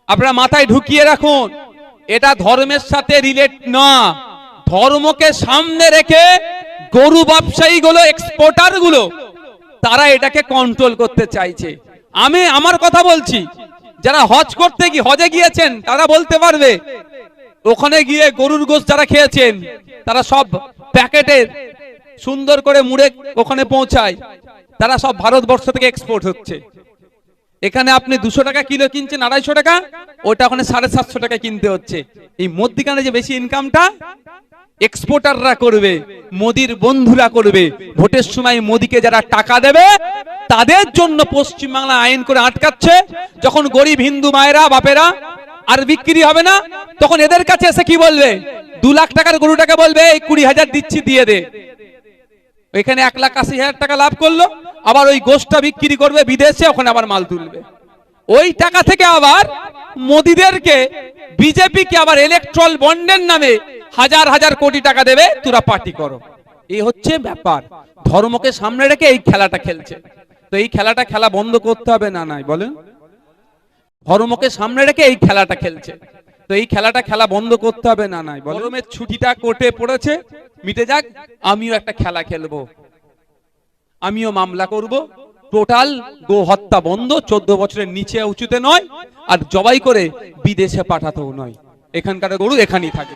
আপনারা মাথায় ঢুকিয়ে রাখুন, এটা ধর্মের সাথে রিলেট না। ধর্মকে সামনে রেখে গরু ব্যবসায়ী গুলো, এক্সপোর্টার গুলো, তারা এটাকে কন্ট্রোল করতে চাইছে। আমি আমার কথা বলছি, যারা হজ করতে গিয়ে হজে গিয়েছেন তারা বলতে পারবে, ওখানে গিয়ে গরুর গোশত যারা খেয়েছেন তারা সব প্যাকেটে সুন্দর করে মুড়ে ওখানে পৌঁছায়, তারা সব ভারতবর্ষ থেকে এক্সপোর্ট হচ্ছে। এখানে আপনি 200 টাকা কিলো কিনছেন, 250 টাকা, ওটা ওখানে 750 টাকা কিনতে হচ্ছে। এই মধ্যখানে যে বেশি ইনকামটা এক্সপোর্টাররা করবে, মোদির বন্ধুরা করবে। ভোটের সময় মোদিকে যারা টাকা দেবে তাদের জন্য পশ্চিমবাংলা আইন করে আটকাচ্ছে। যখন গরিব হিন্দু মায়েরা বাপেরা আর বিক্রি হবে না, তখন এদের কাছে এসে কি বলবে? 2 লাখ টাকার গরুটাকে বলবে এই 20,000 দিচ্ছি, দিয়ে দে। এখানে 1,80,000 টাকা লাভ করলো, আবার ওই গোশতটা বিক্রি করবে বিদেশে, ওখানে আবার মাল তুলবে। ওই টাকা থেকে আবার মোদিদেরকে, বিজেপিকে আবার ইলেকট্রাল বন্ডের নামে হাজার হাজার কোটি টাকা দেবে, তোরা পার্টি করো। এই হচ্ছে ব্যাপার। ধর্মকে সামনে রেখে এই খেলাটা খেলছে। তো এই খেলাটা খেলা বন্ধ করতে হবে না, নাই বলেন? ধর্মকে সামনে রেখে এই খেলাটা খেলছে, তো এই খেলাটা খেলা বন্ধ করতে হবে না, নাই? গরমের ছুটিটা কোর্টে পড়েছে, মিটে যাক, আমিও একটা খেলা খেলবো, আমিও মামলা করব। টোটাল গো হত্যা বন্ধ, 14 বছরের নিচে উঁচুতে নয়, আর জবাই করে বিদেশে পাঠাতেও নয়। এখানকার গরু এখানেই থাকে।